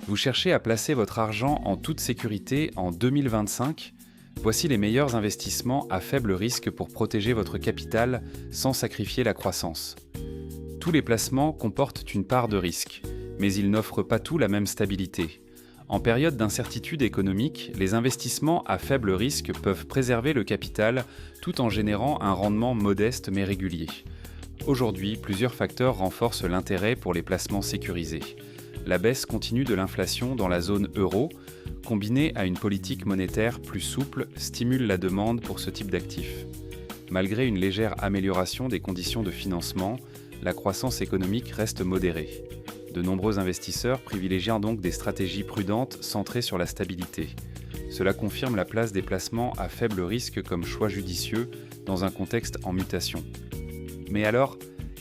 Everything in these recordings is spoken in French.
Vous cherchez à placer votre argent en toute sécurité en 2025 ? Voici les meilleurs investissements à faible risque pour protéger votre capital sans sacrifier la croissance. Tous les placements comportent une part de risque, mais ils n'offrent pas tous la même stabilité. En période d'incertitude économique, les investissements à faible risque peuvent préserver le capital tout en générant un rendement modeste mais régulier. Aujourd'hui, plusieurs facteurs renforcent l'intérêt pour les placements sécurisés. La baisse continue de l'inflation dans la zone euro, combinée à une politique monétaire plus souple, stimule la demande pour ce type d'actifs. Malgré une légère amélioration des conditions de financement, la croissance économique reste modérée. De nombreux investisseurs privilégient donc des stratégies prudentes centrées sur la stabilité. Cela confirme la place des placements à faible risque comme choix judicieux dans un contexte en mutation. Mais alors,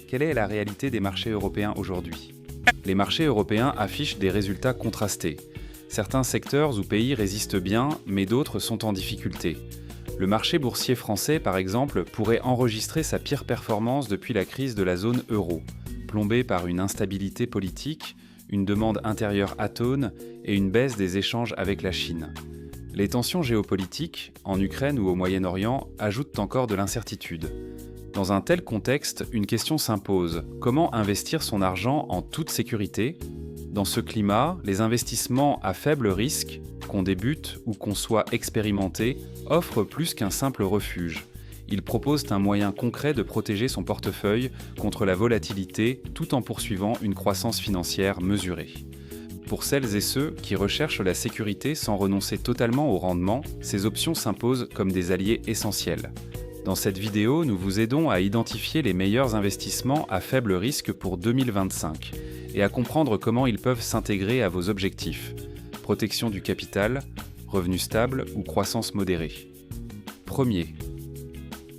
quelle est la réalité des marchés européens aujourd'hui ? Les marchés européens affichent des résultats contrastés. Certains secteurs ou pays résistent bien, mais d'autres sont en difficulté. Le marché boursier français, par exemple, pourrait enregistrer sa pire performance depuis la crise de la zone euro, plombée par une instabilité politique, une demande intérieure atone et une baisse des échanges avec la Chine. Les tensions géopolitiques, en Ukraine ou au Moyen-Orient, ajoutent encore de l'incertitude. Dans un tel contexte, une question s'impose. Comment investir son argent en toute sécurité ? Dans ce climat, les investissements à faible risque, qu'on débute ou qu'on soit expérimenté, offrent plus qu'un simple refuge. Ils proposent un moyen concret de protéger son portefeuille contre la volatilité tout en poursuivant une croissance financière mesurée. Pour celles et ceux qui recherchent la sécurité sans renoncer totalement au rendement, ces options s'imposent comme des alliés essentiels. Dans cette vidéo, nous vous aidons à identifier les meilleurs investissements à faible risque pour 2025 et à comprendre comment ils peuvent s'intégrer à vos objectifs. Protection du capital, revenus stables ou croissance modérée. Premier.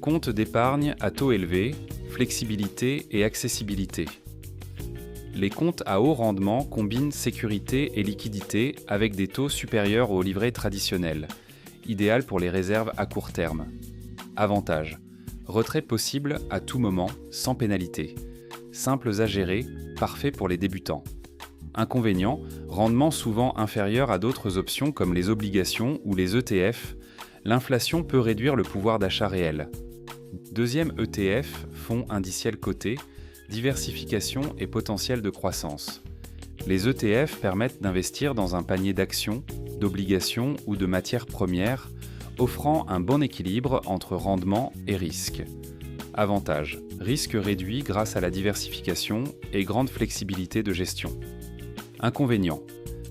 Compte d'épargne à taux élevé, flexibilité et accessibilité. Les comptes à haut rendement combinent sécurité et liquidité avec des taux supérieurs aux livrets traditionnels, idéal pour les réserves à court terme. Avantages. Retrait possible à tout moment, sans pénalité. Simples à gérer, parfait pour les débutants. Inconvénients. Rendement souvent inférieur à d'autres options comme les obligations ou les ETF. L'inflation peut réduire le pouvoir d'achat réel. Deuxième ETF, fonds indiciels cotés, diversification et potentiel de croissance. Les ETF permettent d'investir dans un panier d'actions, d'obligations ou de matières premières, offrant un bon équilibre entre rendement et risque. Avantages. Risque réduit grâce à la diversification et grande flexibilité de gestion. Inconvénients.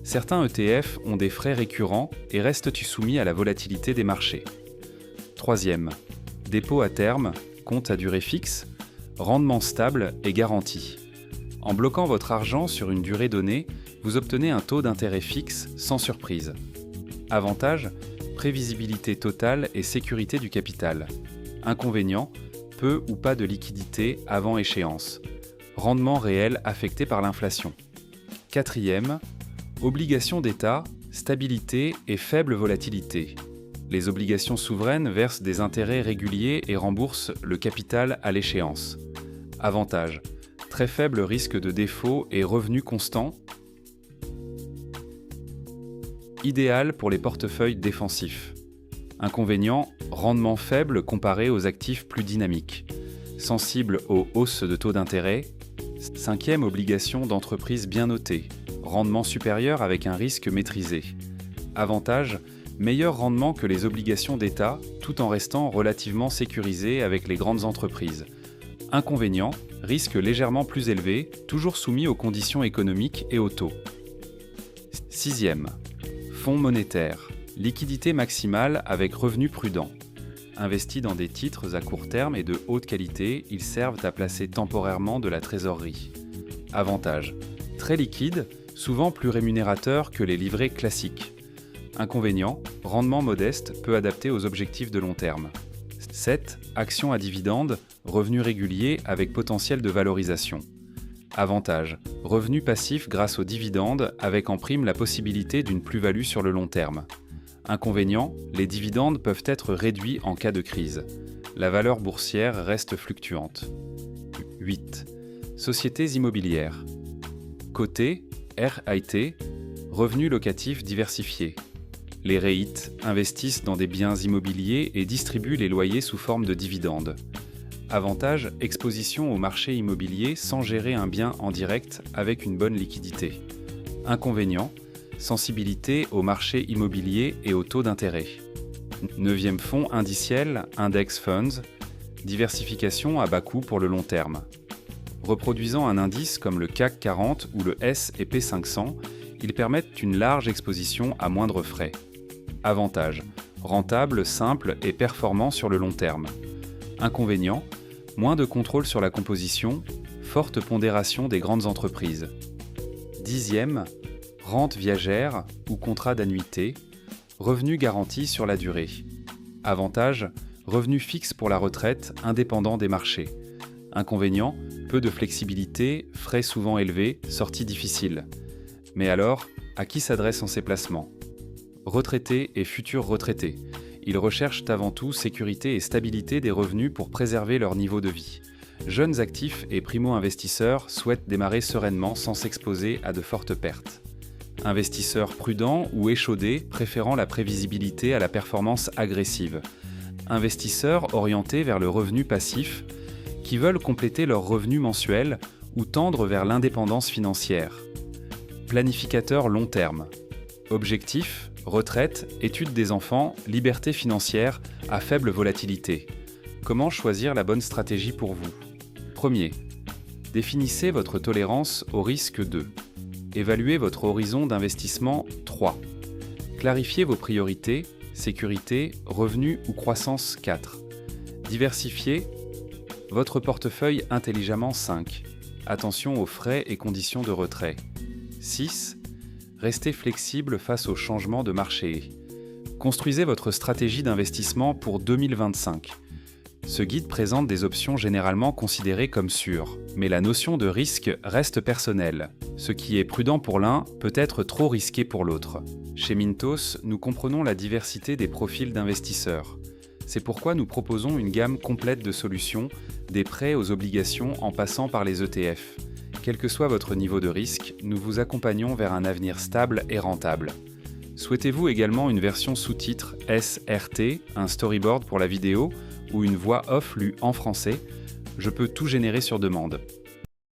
Certains ETF ont des frais récurrents et restent soumis à la volatilité des marchés. Troisième. Dépôt à terme, compte à durée fixe, rendement stable et garanti. En bloquant votre argent sur une durée donnée, vous obtenez un taux d'intérêt fixe sans surprise. Avantages. Prévisibilité totale et sécurité du capital. Inconvénients, peu ou pas de liquidité avant échéance. Rendement réel affecté par l'inflation. Quatrième, obligations d'État, stabilité et faible volatilité. Les obligations souveraines versent des intérêts réguliers et remboursent le capital à l'échéance. Avantages, très faible risque de défaut et revenus constants. Idéal pour les portefeuilles défensifs. Inconvénient, rendement faible comparé aux actifs plus dynamiques. Sensible aux hausses de taux d'intérêt. Cinquième, obligation d'entreprise bien notée. Rendement supérieur avec un risque maîtrisé. Avantage, meilleur rendement que les obligations d'État tout en restant relativement sécurisé avec les grandes entreprises. Inconvénient, risque légèrement plus élevé, toujours soumis aux conditions économiques et aux taux. Sixième. Fonds monétaires. Liquidité maximale avec revenus prudents. Investis dans des titres à court terme et de haute qualité, ils servent à placer temporairement de la trésorerie. Avantage. Très liquide, souvent plus rémunérateur que les livrets classiques. Inconvénient. Rendement modeste, peu adapté aux objectifs de long terme. 7. Actions à dividendes, revenus réguliers avec potentiel de valorisation. Avantage. Revenus passifs grâce aux dividendes avec en prime la possibilité d'une plus-value sur le long terme. Inconvénient, les dividendes peuvent être réduits en cas de crise. La valeur boursière reste fluctuante. 8. Sociétés immobilières. Cotées, RIT, Revenus locatifs diversifiés. Les REIT investissent dans des biens immobiliers et distribuent les loyers sous forme de dividendes. Avantage, exposition au marché immobilier sans gérer un bien en direct avec une bonne liquidité. Inconvénient, sensibilité au marché immobilier et au taux d'intérêt. 9e fonds indiciel, Index Funds, diversification à bas coût pour le long terme. Reproduisant un indice comme le CAC 40 ou le S&P 500, ils permettent une large exposition à moindre frais. Avantage, rentable, simple et performant sur le long terme. Inconvénient, moins de contrôle sur la composition, forte pondération des grandes entreprises. 10e, rente viagère ou contrat d'annuité, revenu garanti sur la durée. Avantage, revenu fixe pour la retraite, indépendant des marchés. Inconvénient, peu de flexibilité, frais souvent élevés, sortie difficile. Mais alors, à qui s'adressent ces placements ? Retraités et futurs retraités. Ils recherchent avant tout sécurité et stabilité des revenus pour préserver leur niveau de vie. Jeunes actifs et primo-investisseurs souhaitent démarrer sereinement sans s'exposer à de fortes pertes. Investisseurs prudents ou échaudés préférant la prévisibilité à la performance agressive. Investisseurs orientés vers le revenu passif qui veulent compléter leurs revenus mensuels ou tendre vers l'indépendance financière. Planificateurs long terme. Objectif, retraite, études des enfants, liberté financière à faible volatilité. Comment choisir la bonne stratégie pour vous ? Premier, définissez votre tolérance au risque 2. Évaluez votre horizon d'investissement 3. Clarifiez vos priorités, sécurité, revenus ou croissance 4. Diversifiez votre portefeuille intelligemment 5. Attention aux frais et conditions de retrait. 6. Restez flexible face aux changements de marché. Construisez votre stratégie d'investissement pour 2025. Ce guide présente des options généralement considérées comme sûres, mais la notion de risque reste personnelle. Ce qui est prudent pour l'un peut être trop risqué pour l'autre. Chez Mintos, nous comprenons la diversité des profils d'investisseurs. C'est pourquoi nous proposons une gamme complète de solutions, des prêts aux obligations en passant par les ETF. Quel que soit votre niveau de risque, nous vous accompagnons vers un avenir stable et rentable. Souhaitez-vous également une version sous-titre SRT, un storyboard pour la vidéo ou une voix off lue en français ? Je peux tout générer sur demande.